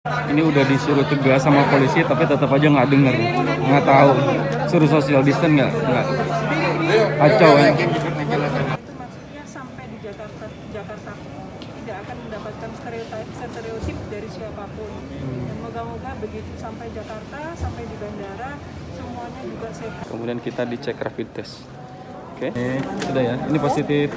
Ini udah disuruh tegas sama polisi tapi tetap aja nggak denger, nggak tahu. Suruh social distance nggak. Kacau ya. Itu maksudnya sampai di Jakarta tidak akan mendapatkan stereotip dari siapapun. Dan moga-moga begitu sampai Jakarta, sampai di bandara, semuanya juga sehat. Kemudian kita dicek rapid test. Oke, sudah ya. Ini positif.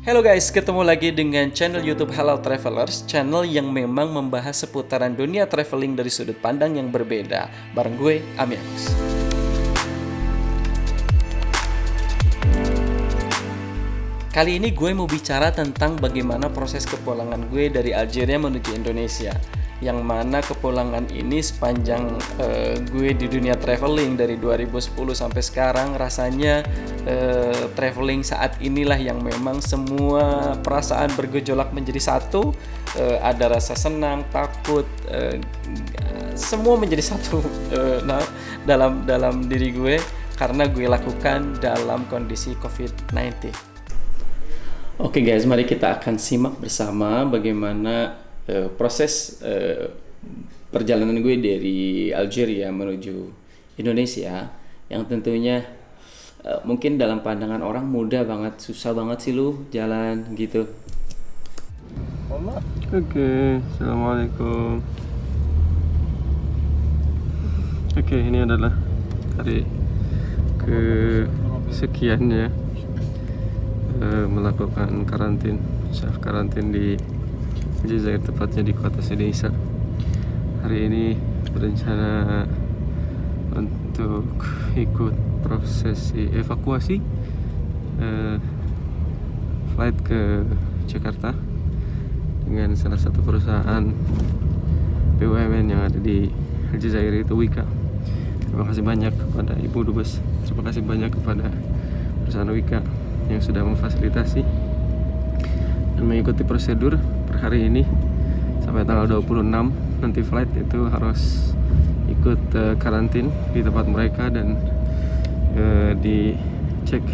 Halo guys, ketemu lagi dengan channel YouTube Halal Travelers, channel yang memang membahas seputaran dunia traveling dari sudut pandang yang berbeda. Bareng gue, Amiakus. Kali ini gue mau bicara tentang bagaimana proses kepulangan gue dari Algeria menuju Indonesia. Yang mana kepulangan ini sepanjang gue di dunia traveling dari 2010 sampai sekarang, rasanya traveling saat inilah yang memang semua perasaan bergejolak menjadi satu. Ada rasa senang, takut, semua menjadi satu dalam diri gue karena gue lakukan dalam kondisi COVID-19. Oke guys, mari kita akan simak bersama bagaimana proses perjalanan gue dari Algeria menuju Indonesia, yang tentunya mungkin dalam pandangan orang mudah banget, susah banget sih lu jalan gitu. Oke, assalamualaikum. Oke, ini adalah hari kesekiannya melakukan self karantin di Aljazair, tepatnya di kota Sudaiza. Hari ini berencana untuk ikut prosesi evakuasi flight ke Jakarta dengan salah satu perusahaan BUMN yang ada di Aljazair, itu Wika. Terima kasih banyak kepada Ibu Dubes, terima kasih banyak kepada perusahaan Wika yang sudah memfasilitasi dan mengikuti prosedur per hari ini sampai tanggal 26 nanti flight itu harus ikut karantin di tempat mereka dan dicek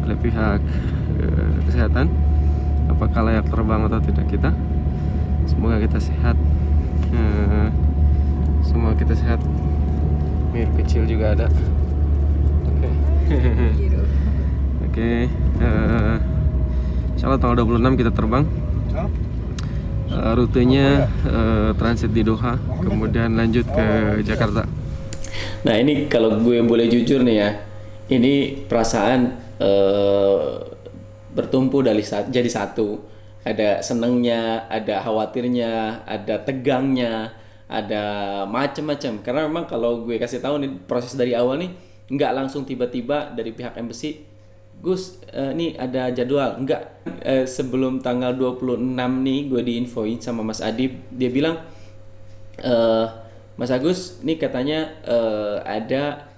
oleh pihak kesehatan apakah layak terbang atau tidak kita. Semoga kita sehat, semua kita sehat. Mir kecil juga ada. Oke. Insyaallah tanggal 26 kita terbang. Rutenya transit di Doha, kemudian lanjut ke Jakarta. Nah ini kalau gue boleh jujur nih ya, ini perasaan bertumpu jadi satu. Ada senengnya, ada khawatirnya, ada tegangnya, ada macem-macem. Karena memang kalau gue kasih tahu nih proses dari awal nih, nggak langsung tiba-tiba dari pihak embassy, Gus, nih ada jadwal. Enggak, sebelum tanggal 26 nih gue diinfoin sama Mas Adib. Dia bilang, Mas Agus, nih katanya ada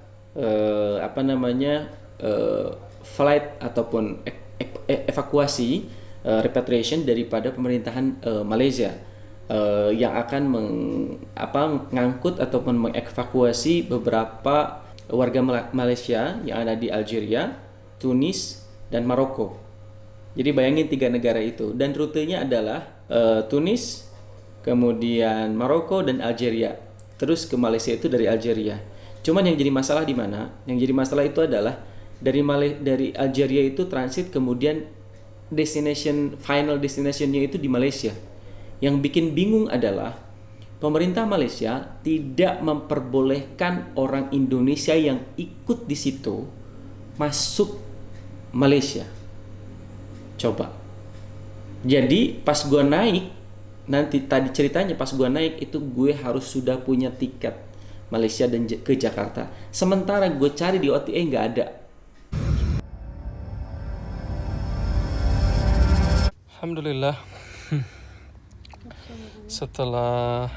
flight ataupun evakuasi repatriation daripada pemerintahan Malaysia yang akan mengangkut ataupun mengevakuasi beberapa warga Malaysia yang ada di Algeria, Tunis, dan Maroko. Jadi bayangin 3 negara itu, dan rutenya adalah Tunis, kemudian Maroko dan Algeria. Terus ke Malaysia itu dari Algeria. Cuman yang jadi masalah di mana? Yang jadi masalah itu adalah dari Algeria itu transit, kemudian final destinationnya itu di Malaysia. Yang bikin bingung adalah pemerintah Malaysia tidak memperbolehkan orang Indonesia yang ikut di situ masuk Malaysia. Coba. Jadi pas gue naik, nanti tadi ceritanya pas gue naik itu gue harus sudah punya tiket Malaysia dan ke Jakarta. Sementara gue cari di OTA nggak ada. Alhamdulillah. Setelah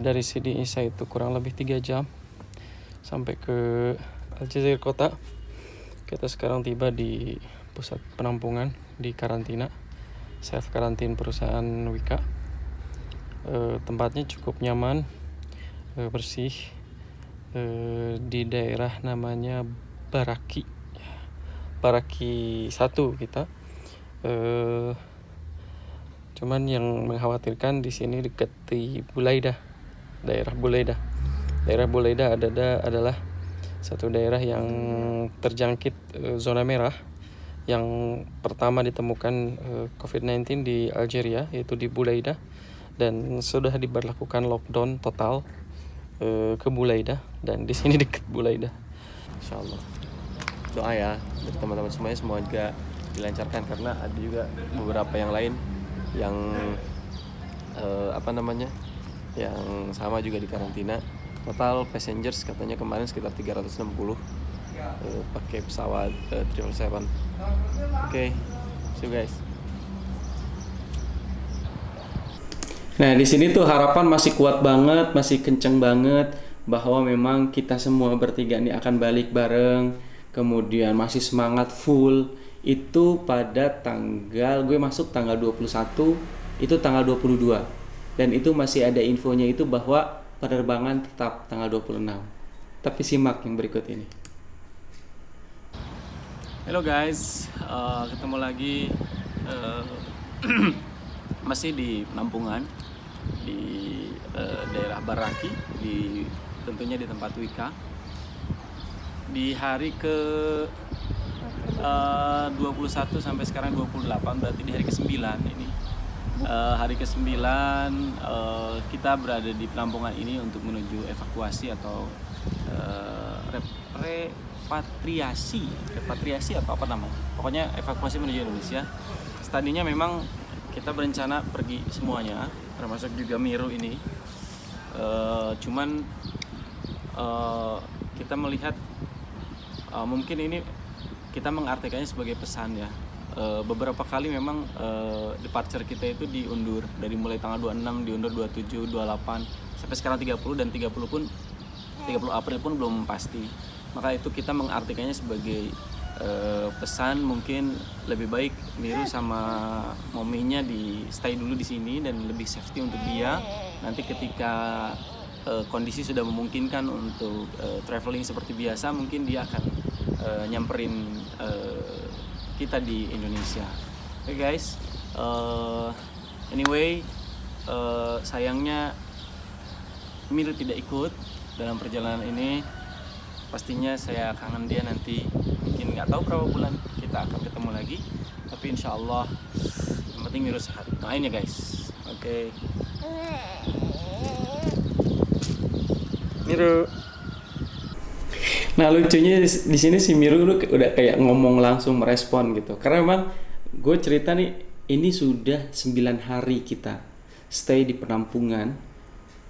dari Sudaiza itu kurang lebih 3 jam sampai ke Aljazair kota, kita sekarang tiba di pusat penampungan di karantina, self karantin perusahaan Wika. Tempatnya cukup nyaman, bersih di daerah namanya Baraki. Baraki 1 kita. Cuman yang mengkhawatirkan di sini dekat di Bulaidah, daerah Bulaidah. Daerah Bulaidah adalah satu daerah yang terjangkit zona merah. Yang pertama ditemukan COVID-19 di Algeria, yaitu di Bulaidah, dan sudah diberlakukan lockdown total ke Bulaidah, dan di sini dekat Bulaidah. Insyaallah. Doa ya dari teman-teman semuanya, semoga dilancarkan, karena ada juga beberapa yang lain yang yang sama juga di karantina. Total passengers katanya kemarin sekitar 360 pakai pesawat 777. Oke, see you guys. Nah, di sini tuh harapan masih kuat banget, masih kenceng banget bahwa memang kita semua bertiga ini akan balik bareng. Kemudian masih semangat full. Itu pada gue masuk tanggal 21, itu tanggal 22. Dan itu masih ada infonya itu bahwa penerbangan tetap tanggal 26. Tapi simak yang berikut ini. Halo guys, ketemu lagi masih di penampungan di daerah Baraki, tentunya di tempat Wika. Di hari ke 21 sampai sekarang 28, berarti di hari ke-9 ini. Hari ke-9 kita berada di penampungan ini untuk menuju evakuasi atau repatriasi atau apa namanya, pokoknya evakuasi menuju Indonesia. Tadinya memang kita berencana pergi semuanya, termasuk juga Miru ini, cuman kita melihat mungkin ini kita mengartikannya sebagai pesan ya. Beberapa kali memang departure kita itu diundur, dari mulai tanggal 26 diundur 27, 28 sampai sekarang 30, dan 30 April pun belum pasti. Maka itu kita mengartikannya sebagai pesan, mungkin lebih baik Miru sama mominya di stay dulu di sini dan lebih safety untuk dia. Nanti ketika kondisi sudah memungkinkan untuk traveling seperti biasa, mungkin dia akan nyamperin kita di Indonesia. Oke guys, anyway, sayangnya Miru tidak ikut dalam perjalanan ini. Pastinya saya kangen dia, nanti mungkin nggak tahu berapa bulan kita akan ketemu lagi, tapi insya Allah yang penting Miru sehat. Doain ya guys. Oke. Miru. Nah, lucunya di sini si Miru udah kayak ngomong langsung, merespon gitu. Karena memang gue cerita nih, ini sudah 9 hari kita stay di penampungan,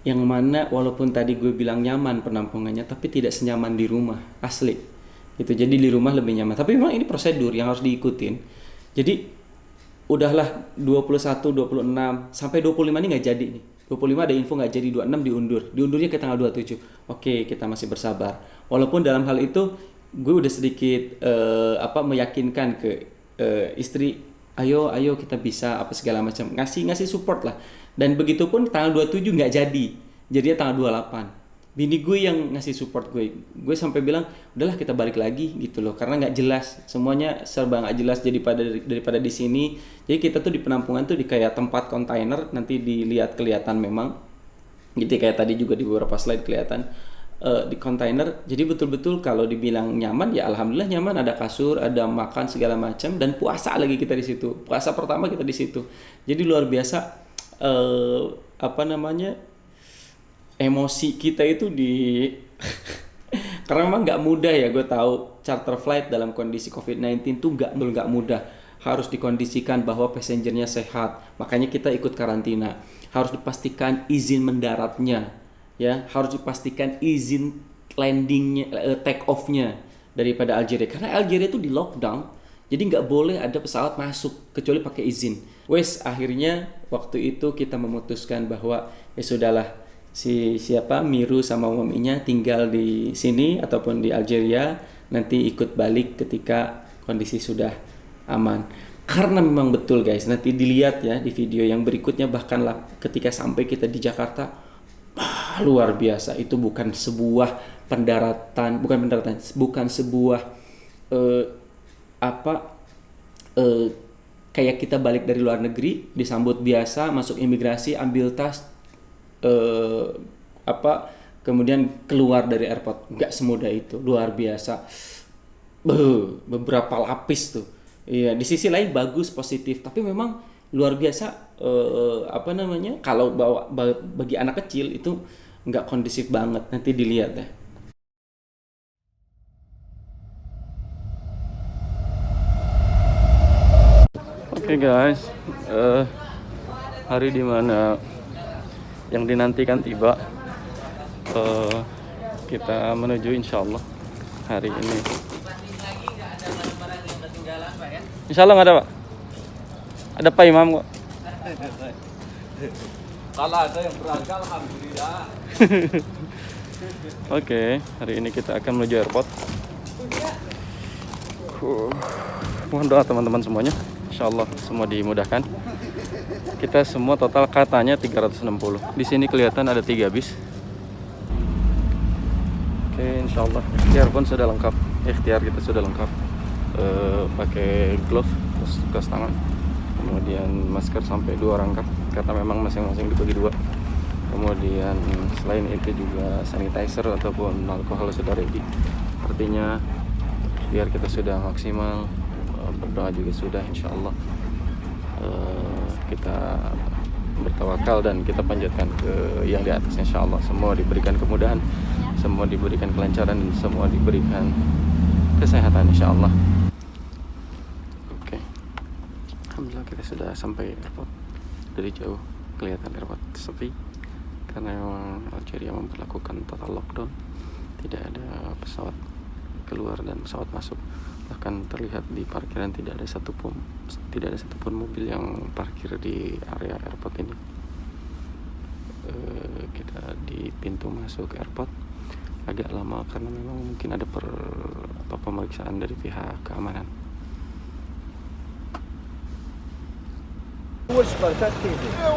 yang mana walaupun tadi gue bilang nyaman penampungannya, tapi tidak senyaman di rumah asli gitu. Jadi di rumah lebih nyaman, tapi memang ini prosedur yang harus diikutin. Jadi udahlah 21, 26 sampai 25 ini nggak jadi nih. 25 ada info nggak jadi, 26 diundurnya ke tanggal 27. Oke, kita masih bersabar. Walaupun dalam hal itu gue udah sedikit meyakinkan ke istri, ayo kita bisa apa segala macam, ngasih support lah. Dan begitu pun tanggal 27 nggak jadi, jadinya tanggal 28. Bini gue yang ngasih support gue sampai bilang udahlah kita balik lagi gitu loh, karena nggak jelas, semuanya serba nggak jelas daripada di sini. Jadi kita tuh di penampungan tuh di kayak tempat kontainer, nanti kelihatan memang, gitu kayak tadi juga di beberapa slide kelihatan di kontainer. Jadi betul-betul kalau dibilang nyaman ya alhamdulillah nyaman, ada kasur, ada makan segala macam, dan puasa lagi kita di situ. Puasa pertama kita di situ. Jadi luar biasa emosi kita itu di karena memang nggak mudah ya. Gue tahu charter flight dalam kondisi COVID-19 tuh nggak mudah. Harus dikondisikan bahwa passengernya sehat, makanya kita ikut karantina. Harus dipastikan izin mendaratnya, ya, harus dipastikan izin landingnya, take off-nya daripada Algeria, karena Algeria itu di lockdown. Jadi nggak boleh ada pesawat masuk kecuali pakai izin. Akhirnya waktu itu kita memutuskan bahwa ya sudahlah, Miru sama maminya tinggal di sini ataupun di Algeria, nanti ikut balik ketika kondisi sudah aman. Karena memang betul guys, nanti dilihat ya di video yang berikutnya, bahkan lah ketika sampai kita di Jakarta luar biasa. Itu bukan sebuah bukan sebuah eh, apa eh, kayak kita balik dari luar negeri disambut biasa, masuk imigrasi, ambil tas, eh, apa kemudian keluar dari airport. Nggak semudah itu, luar biasa. Beberapa lapis tuh. Iya, di sisi lain bagus, positif, tapi memang luar biasa. Apa namanya, kalau bagi anak kecil itu nggak kondusif banget. Nanti dilihat deh. Oke guys, hari dimana yang dinantikan tiba. Kita menuju insya Allah hari ini. Insya Allah nggak ada Pak? Ada Pak Imam kok. Kalau ada yang berharga, alhamdulillah. Oke, hari ini kita akan menuju airport. Mohon doa teman-teman semuanya. Insya Allah semua dimudahkan. Kita semua total katanya 360. Di sini kelihatan ada 3 bis. Oke, insya Allah ikhtiar pun sudah lengkap. Ikhtiar kita sudah lengkap. Pakai glove, terus tukas tangan, kemudian masker sampai 2 rangkap karena memang masing-masing dibagi 2. Kemudian selain itu juga sanitizer ataupun alkohol sudah ready. Artinya biar kita sudah maksimal, berdoa juga sudah, insya Allah kita bertawakal dan kita panjatkan ke yang di atas. Insya Allah semua diberikan kemudahan, semua diberikan kelancaran, dan semua diberikan kesehatan insya Allah. Oke, alhamdulillah kita sudah sampai airport. Dari jauh kelihatan airport sepi karena memang Algeria memperlakukan total lockdown. Tidak ada pesawat keluar dan pesawat masuk. Bahkan terlihat di parkiran tidak ada satupun mobil yang parkir di area airport ini. Kita di pintu masuk airport agak lama karena memang mungkin ada pemeriksaan dari pihak keamanan.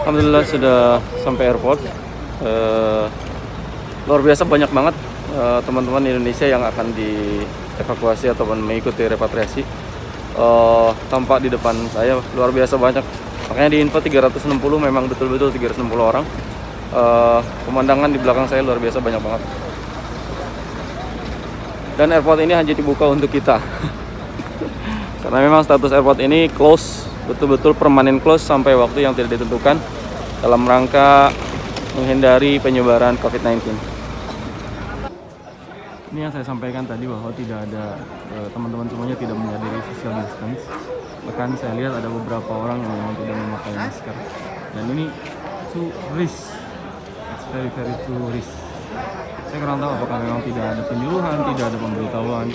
Alhamdulillah sudah sampai airport. Luar biasa banyak banget teman-teman Indonesia yang akan dievakuasi ataupun mengikuti repatriasi. Tampak di depan saya luar biasa banyak. Makanya di info 360, memang betul-betul 360 orang. Pemandangan di belakang saya luar biasa banyak banget. Dan airport ini hanya dibuka untuk kita. Karena memang status airport ini close, betul-betul permanen close sampai waktu yang tidak ditentukan dalam rangka menghindari penyebaran COVID-19. Ini yang saya sampaikan tadi bahwa tidak ada, teman-teman semuanya tidak menyadari social distance. Bahkan saya lihat ada beberapa orang yang memang tidak memakai masker. Dan ini too risk. It's very too risk. Saya kurang tahu apakah memang tidak ada penyuluhan, tidak ada pemberitahuan.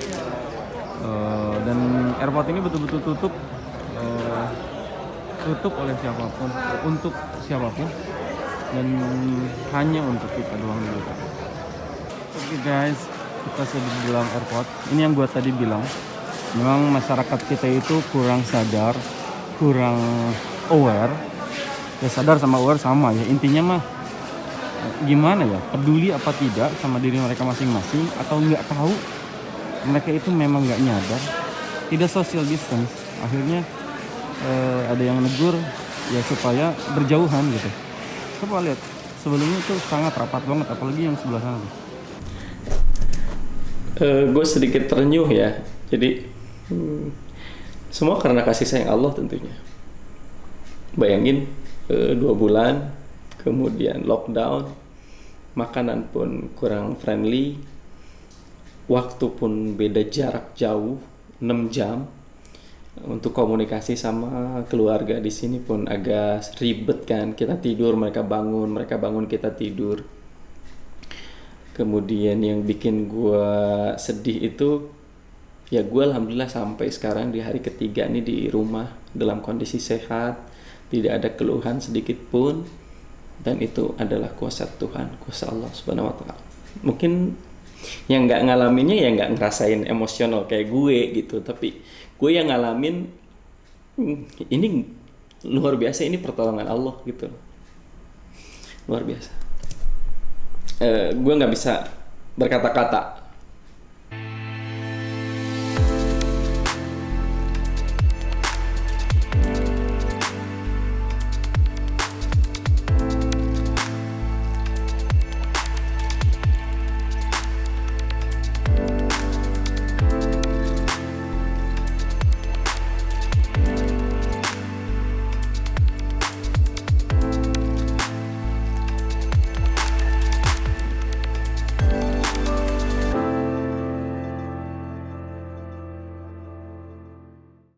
Dan airport ini betul-betul tutup oleh siapapun, untuk siapapun, dan hanya untuk kita doang dulu. Oke guys, kita sudah di dalam airport. Ini yang gua tadi bilang, memang masyarakat kita itu kurang sadar, kurang aware. Ya sadar sama aware sama ya, intinya mah gimana ya, peduli apa tidak sama diri mereka masing-masing, atau nggak tahu mereka itu memang nggak nyadar, tidak social distance. Akhirnya ada yang negur ya supaya berjauhan gitu. Coba lihat, sebelumnya itu sangat rapat banget, apalagi yang sebelah sana. Gue sedikit terenyuh ya. Jadi semua karena kasih sayang Allah tentunya. Bayangin 2 bulan kemudian lockdown, makanan pun kurang friendly, waktu pun beda jarak jauh 6 jam. Untuk komunikasi sama keluarga di sini pun agak ribet kan. Kita tidur, mereka bangun kita tidur. Kemudian yang bikin gue sedih itu ya, gue alhamdulillah sampai sekarang di hari ketiga nih di rumah dalam kondisi sehat, tidak ada keluhan sedikit pun. Dan itu adalah kuasa Tuhan, kuasa Allah Subhanahu wa Ta'ala. Mungkin yang nggak ngalaminnya ya nggak ngerasain emosional kayak gue gitu, tapi gue yang ngalamin ini luar biasa, ini pertolongan Allah gitu, luar biasa. gue nggak bisa berkata-kata